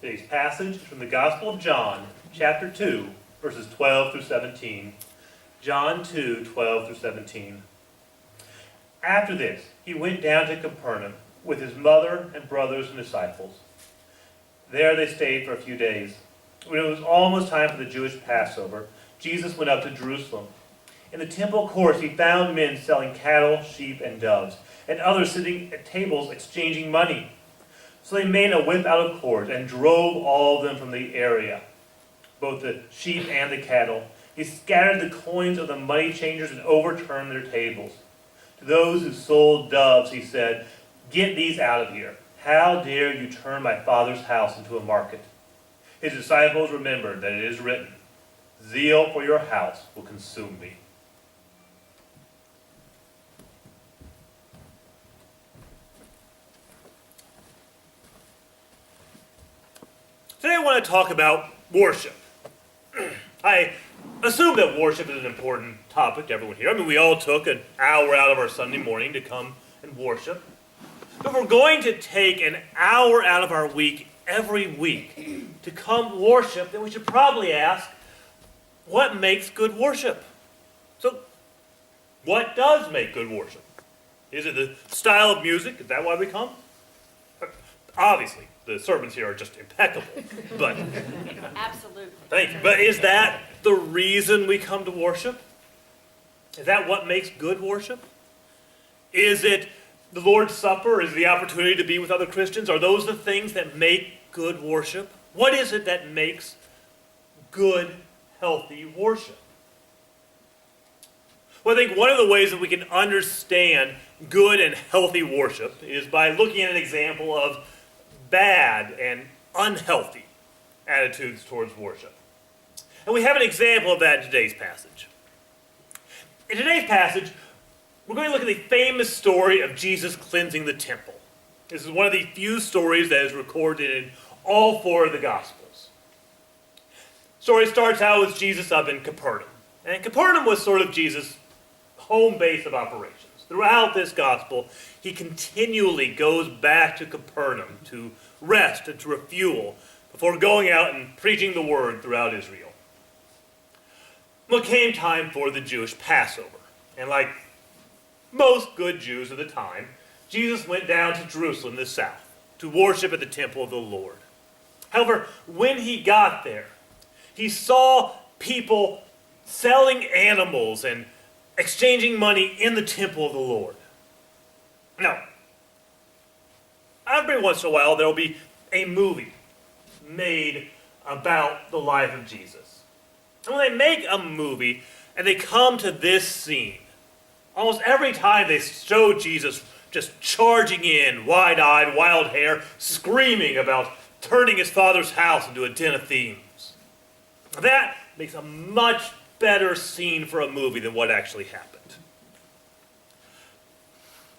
Today's passage is from the Gospel of John, chapter 2, verses 12 through 17. John 2, 12 through 17. After this, he went down to Capernaum with his mother and brothers and disciples. There they stayed for a few days. When it was almost time for the Jewish Passover, Jesus went up to Jerusalem. In the temple courts he found men selling cattle, sheep, and doves, and others sitting at tables exchanging money. So they made a whip out of cords and drove all of them from the area, both the sheep and the cattle. He scattered the coins of the money changers and overturned their tables. To those who sold doves he said, "Get these out of here. How dare you turn my Father's house into a market?" His disciples remembered that it is written, "Zeal for your house will consume me." Today I want to talk about worship. I assume that worship is an important topic to everyone here. I mean, we all took an hour out of our Sunday morning to come and worship. But if we're going to take an hour out of our week every week to come worship, then we should probably ask, what makes good worship? So, what does make good worship? Is it the style of music? Is that why we come? Obviously, the sermons here are just impeccable. But Absolutely. thank you. But is that the reason we come to worship? Is that what makes good worship? Is it the Lord's Supper? Is it the opportunity to be with other Christians? Are those the things that make good worship? What is it that makes good, healthy worship? Well, I think one of the ways that we can understand good and healthy worship is by looking at an example of bad and unhealthy attitudes towards worship. And we have an example of that in today's passage. In today's passage, we're going to look at the famous story of Jesus cleansing the temple. This is one of the few stories that is recorded in all four of the Gospels. The story starts out with Jesus up in Capernaum. And Capernaum was sort of Jesus' home base of operations. Throughout this gospel, he continually goes back to Capernaum to rest and to refuel before going out and preaching the word throughout Israel. Well, it came time for the Jewish Passover. And like most good Jews of the time, Jesus went down to Jerusalem in the south to worship at the temple of the Lord. However, when he got there, he saw people selling animals and exchanging money in the temple of the Lord. Now, every once in a while there will be a movie made about the life of Jesus. And when they make a movie and they come to this scene, almost every time they show Jesus just charging in, wide-eyed, wild hair, screaming about turning his Father's house into a den of thieves. That makes a much better scene for a movie than what actually happened.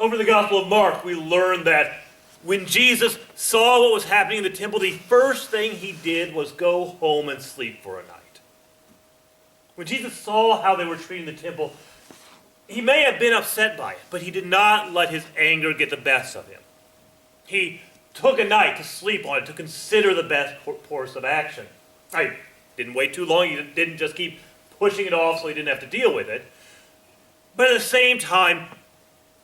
Over the Gospel of Mark, we learn that when Jesus saw what was happening in the temple, the first thing he did was go home and sleep for a night. When Jesus saw how they were treating the temple, he may have been upset by it, but he did not let his anger get the best of him. He took a night to sleep on it, to consider the best course of action. I didn't wait too long. He didn't just keep pushing it off so he didn't have to deal with it. But at the same time,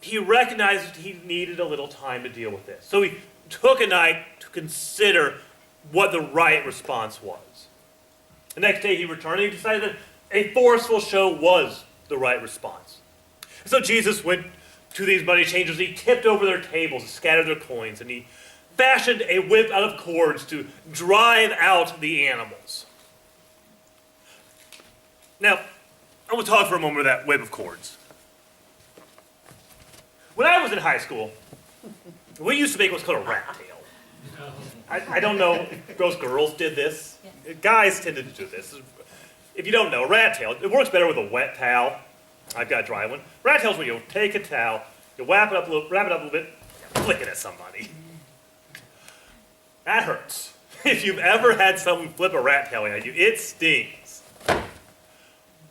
he recognized he needed a little time to deal with this. So he took a night to consider what the right response was. The next day he returned and he decided that a forceful show was the right response. So Jesus went to these money changers. He tipped over their tables and scattered their coins. And he fashioned a whip out of cords to drive out the animals. Now, I want to talk for a moment about that whip of cords. When I was in high school, we used to make what's called a rat tail. I don't know if those girls did this. Guys tended to do this. If you don't know, a rat tail, it works better with a wet towel. I've got a dry one. Rat tail's when you take a towel, you wrap it up a little bit, flick it at somebody. That hurts. If you've ever had someone flip a rat tail at you, it stings.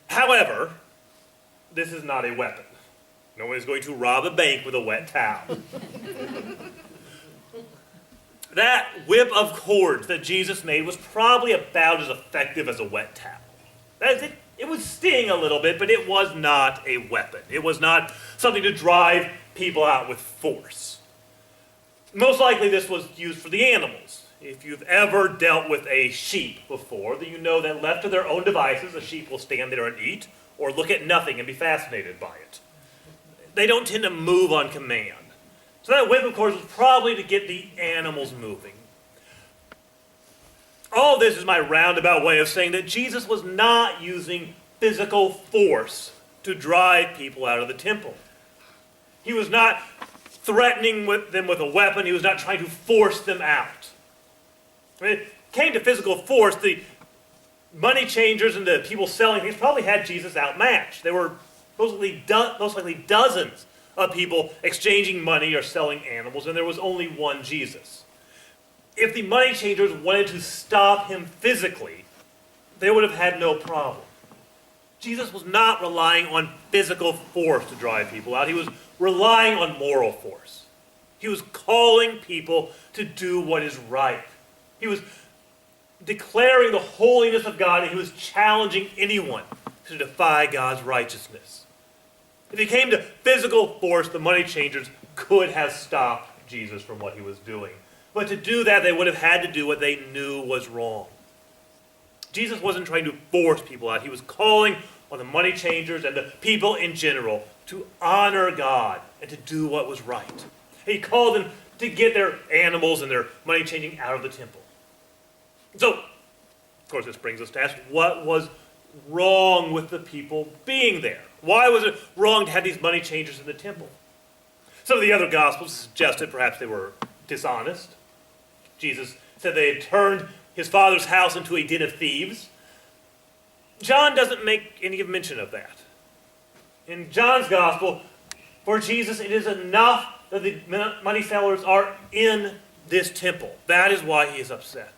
However, this is not a weapon. No one is going to rob a bank with a wet towel. That whip of cords that Jesus made was probably about as effective as a wet towel. That is, it would sting a little bit, but it was not a weapon. It was not something to drive people out with force. Most likely this was used for the animals. If you've ever dealt with a sheep before, then you know that left to their own devices, a sheep will stand there and eat, or look at nothing and be fascinated by it. They don't tend to move on command. So that whip, of course, was probably to get the animals moving. All this is my roundabout way of saying that Jesus was not using physical force to drive people out of the temple. He was not threatening them with a weapon. He was not trying to force them out. When it came to physical force, the money changers and the people selling things probably had Jesus outmatched. There were most likely dozens of people exchanging money or selling animals, and there was only one Jesus. If the money changers wanted to stop him physically, they would have had no problem. Jesus was not relying on physical force to drive people out. He was relying on moral force. He was calling people to do what is right. He was declaring the holiness of God, and he was challenging anyone to defy God's righteousness. If it came to physical force, the money changers could have stopped Jesus from what he was doing. But to do that, they would have had to do what they knew was wrong. Jesus wasn't trying to force people out. He was calling on the money changers and the people in general to honor God and to do what was right. He called them to get their animals and their money changing out of the temple. So, of course, this brings us to ask, what was wrong with the people being there? Why was it wrong to have these money changers in the temple? Some of the other Gospels suggested perhaps they were dishonest. Jesus said they had turned his father's house into a den of thieves. John doesn't make any mention of that. In John's Gospel, for Jesus, it is enough that the money sellers are in this temple. That is why he is upset.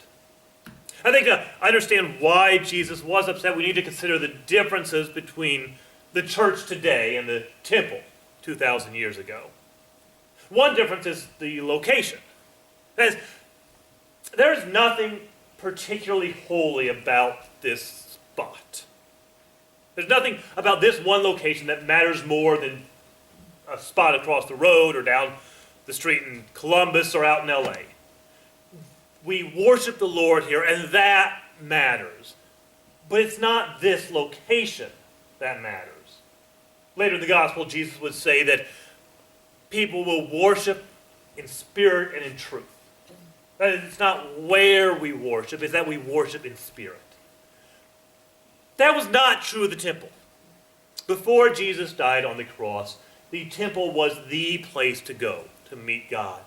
I think to understand why Jesus was upset, we need to consider the differences between the church today and the temple 2,000 years ago. One difference is the location. That is, there is nothing particularly holy about this spot. There's nothing about this one location that matters more than a spot across the road or down the street in Columbus or out in LA. We worship the Lord here, and that matters. But it's not this location that matters. Later in the gospel, Jesus would say that people will worship in spirit and in truth. That is, it's not where we worship, it's that we worship in spirit. That was not true of the temple. Before Jesus died on the cross, the temple was the place to go to meet God.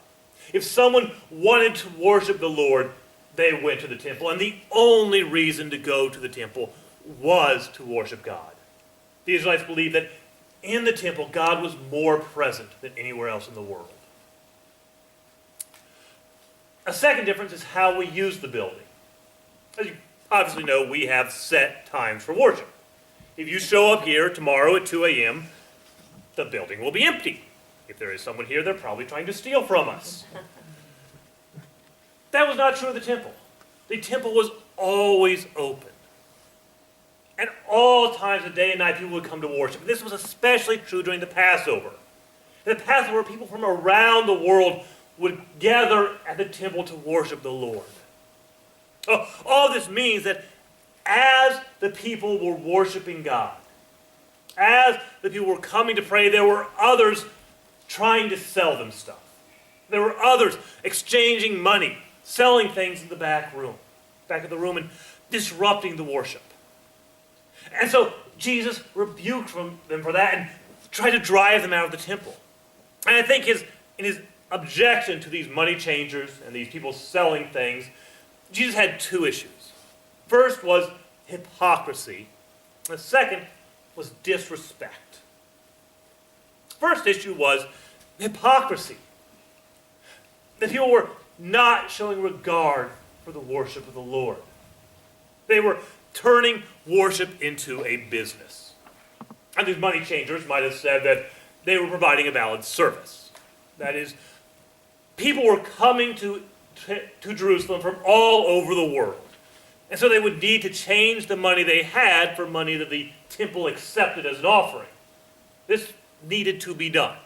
If someone wanted to worship the Lord, they went to the temple. And the only reason to go to the temple was to worship God. The Israelites believed that in the temple, God was more present than anywhere else in the world. A second difference is how we use the building. As you obviously know, we have set times for worship. If you show up here tomorrow at 2 a.m., the building will be empty. If there is someone here, they're probably trying to steal from us. That was not true of the temple. The temple was always open. At all times of day and night, people would come to worship. This was especially true during the Passover. In the Passover, people from around the world would gather at the temple to worship the Lord. All this means that as the people were worshiping God, as the people were coming to pray, there were others trying to sell them stuff. There were others exchanging money, selling things in the back of the room, and disrupting the worship. And so Jesus rebuked them for that and tried to drive them out of the temple. And I think in his objection to these money changers and these people selling things, Jesus had two issues. First was hypocrisy. The second was disrespect. First issue was hypocrisy. The people were not showing regard for the worship of the Lord. They were turning worship into a business. And these money changers might have said that they were providing a valid service. That is, people were coming to to Jerusalem from all over the world. And so they would need to change the money they had for money that the temple accepted as an offering. This needed to be done.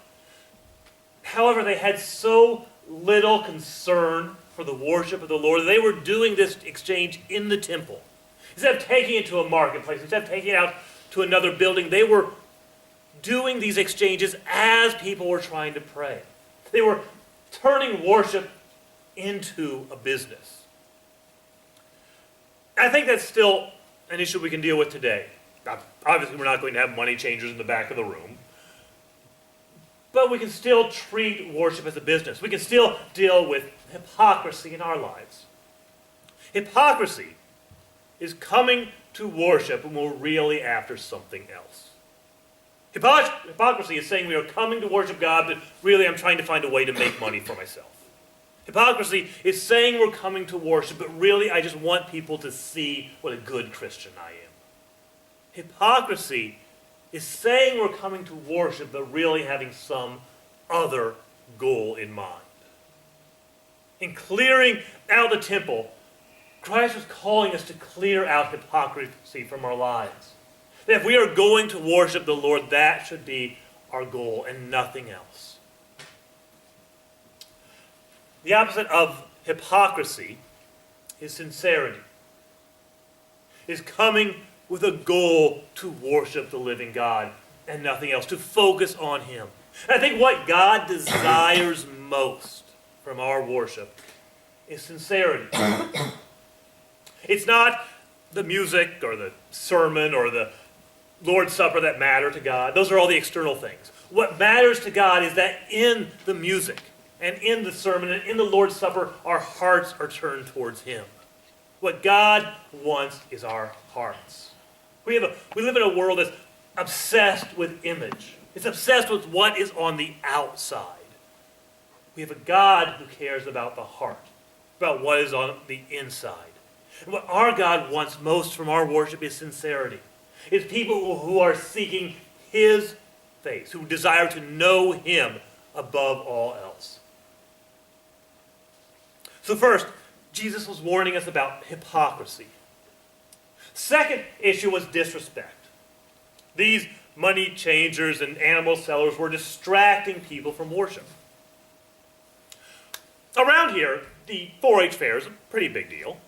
However, they had so little concern for the worship of the Lord that they were doing this exchange in the temple. Instead of taking it to a marketplace, instead of taking it out to another building, they were doing these exchanges as people were trying to pray. They were turning worship into a business. I think that's still an issue we can deal with today. Now, obviously, we're not going to have money changers in the back of the room. But we can still treat worship as a business. We can still deal with hypocrisy in our lives. Hypocrisy is coming to worship when we're really after something else. Hypocrisy is saying we are coming to worship God, but really I'm trying to find a way to make money for myself. Hypocrisy is saying we're coming to worship, but really I just want people to see what a good Christian I am. Hypocrisy is saying we're coming to worship, but really having some other goal in mind. In clearing out the temple, Christ was calling us to clear out hypocrisy from our lives. That if we are going to worship the Lord, that should be our goal and nothing else. The opposite of hypocrisy is sincerity. Is coming with a goal to worship the living God and nothing else, to focus on Him. And I think what God desires most from our worship is sincerity. It's not the music or the sermon or the Lord's Supper that matter to God. Those are all the external things. What matters to God is that in the music and in the sermon and in the Lord's Supper, our hearts are turned towards Him. What God wants is our hearts. We live in a world that's obsessed with image. It's obsessed with what is on the outside. We have a God who cares about the heart, about what is on the inside. And what our God wants most from our worship is sincerity. It's people who are seeking His face, who desire to know Him above all else. So first, Jesus was warning us about hypocrisy. Second issue was disrespect. These money changers and animal sellers were distracting people from worship. Around here, the 4-H fair is a pretty big deal.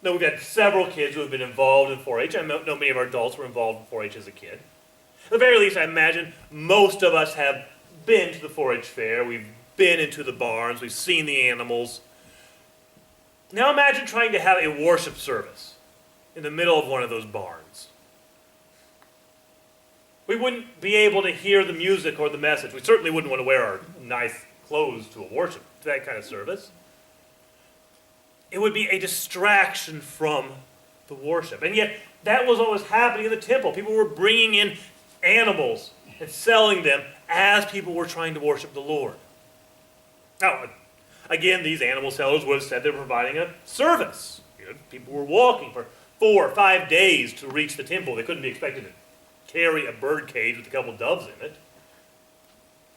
Now, we've had several kids who have been involved in 4-H. I know many of our adults were involved in 4-H as a kid. At the very least, I imagine most of us have been to the 4-H fair. We've been into the barns. We've seen the animals. Now imagine trying to have a worship service in the middle of one of those barns. We wouldn't be able to hear the music or the message. We certainly wouldn't want to wear our nice clothes to that kind of service. It would be a distraction from the worship. And yet, that was what was happening in the temple. People were bringing in animals and selling them as people were trying to worship the Lord. Now, again, these animal sellers would have said they were providing a service. People were walking for 4 or 5 days to reach the temple. They couldn't be expected to carry a bird cage with a couple doves in it.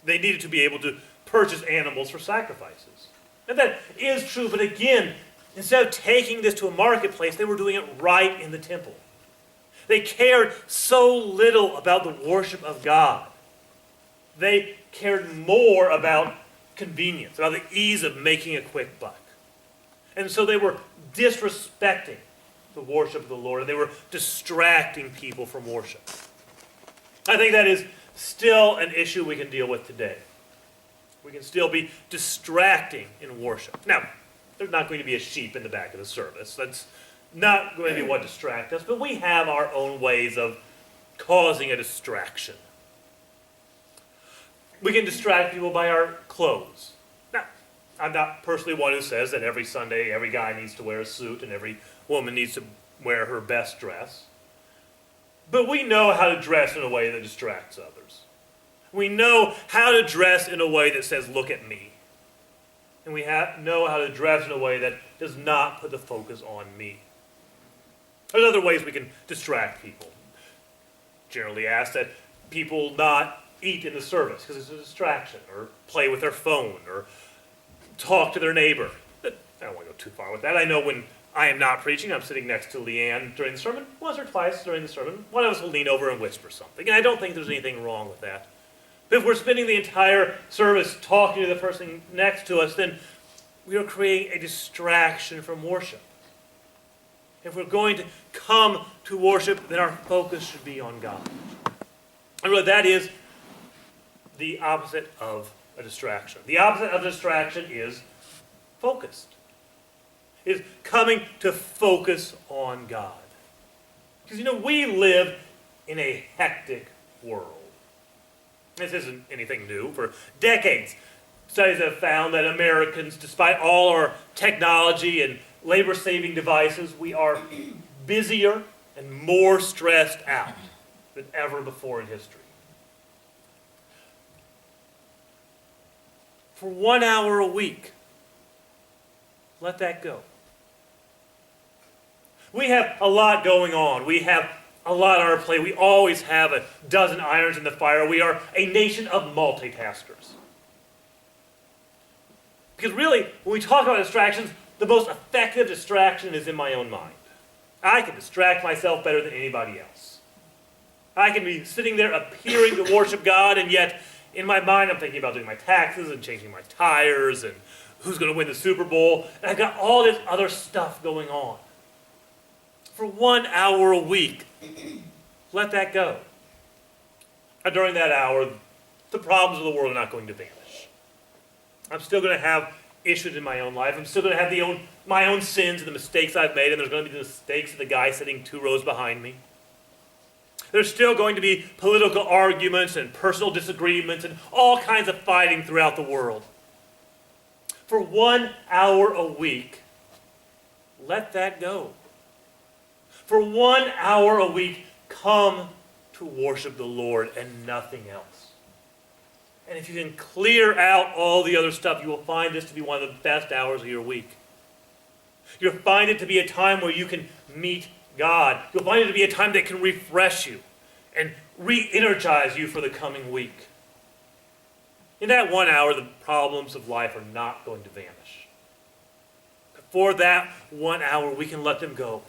They needed to be able to purchase animals for sacrifices. And that is true, but again, instead of taking this to a marketplace, they were doing it right in the temple. They cared so little about the worship of God. They cared more about convenience, about the ease of making a quick buck. And so they were disrespecting the worship of the Lord, and they were distracting people from worship. I think that is still an issue we can deal with today. We can still be distracting in worship. Now, there's not going to be a sheep in the back of the service. That's not going to be what distracts us, but we have our own ways of causing a distraction. We can distract people by our clothes. Now, I'm not personally one who says that every Sunday every guy needs to wear a suit and every woman needs to wear her best dress. But we know how to dress in a way that distracts others. We know how to dress in a way that says, look at me. And we know how to dress in a way that does not put the focus on me. There's other ways we can distract people. Generally ask that people not eat in the service because it's a distraction, or play with their phone, or talk to their neighbor. I don't want to go too far with that. I know when I am not preaching, I'm sitting next to Leanne during the sermon. Once or twice during the sermon, one of us will lean over and whisper something. And I don't think there's anything wrong with that. But if we're spending the entire service talking to the person next to us, then we are creating a distraction from worship. If we're going to come to worship, then our focus should be on God. And really, that is the opposite of a distraction. The opposite of distraction is focused. Is coming to focus on God. Because, we live in a hectic world. This isn't anything new. For decades, studies have found that Americans, despite all our technology and labor-saving devices, we are busier and more stressed out than ever before in history. For 1 hour a week, let that go. We have a lot going on. We have a lot on our plate. We always have a dozen irons in the fire. We are a nation of multitaskers. Because really, when we talk about distractions, the most effective distraction is in my own mind. I can distract myself better than anybody else. I can be sitting there appearing to worship God, and yet in my mind I'm thinking about doing my taxes and changing my tires and who's going to win the Super Bowl. And I've got all this other stuff going on. For 1 hour a week, let that go. And during that hour, the problems of the world are not going to vanish. I'm still going to have issues in my own life. I'm still going to have my own sins and the mistakes I've made, and there's going to be the mistakes of the guy sitting 2 rows behind me. There's still going to be political arguments and personal disagreements and all kinds of fighting throughout the world. For 1 hour a week, let that go. For 1 hour a week, come to worship the Lord and nothing else. And if you can clear out all the other stuff, you will find this to be one of the best hours of your week. You'll find it to be a time where you can meet God. You'll find it to be a time that can refresh you and re-energize you for the coming week. In that 1 hour, the problems of life are not going to vanish. For that 1 hour, we can let them go.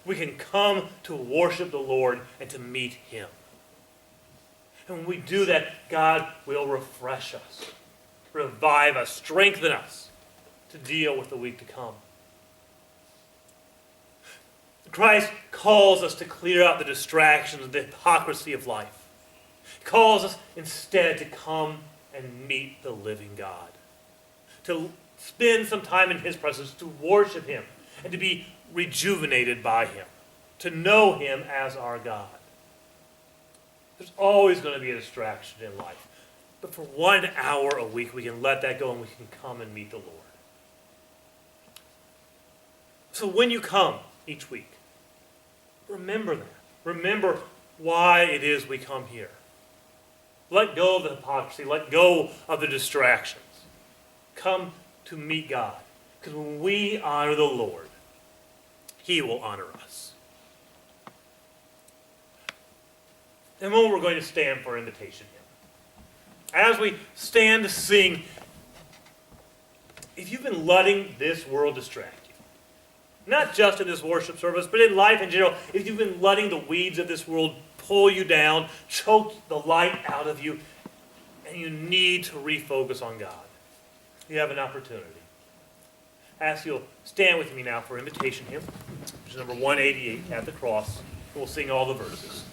We can come to worship the Lord and to meet Him. And when we do that, God will refresh us, revive us, strengthen us to deal with the week to come. Christ calls us to clear out the distractions and the hypocrisy of life. He calls us instead to come and meet the living God, to spend some time in His presence, to worship Him, and to be rejuvenated by Him, to know Him as our God. There's always going to be a distraction in life, but for 1 hour a week, we can let that go and we can come and meet the Lord. So when you come each week, remember that. Remember why it is we come here. Let go of the hypocrisy. Let go of the distractions. Come to meet God. Because when we honor the Lord, He will honor us. In a moment, we're going to stand for invitation hymn. As we stand to sing, if you've been letting this world distract you, not just in this worship service, but in life in general, if you've been letting the weeds of this world pull you down, choke the light out of you, and you need to refocus on God, you have an opportunity. I ask you'll stand with me now for invitation hymn, which is number 188 at the cross. We'll sing all the verses.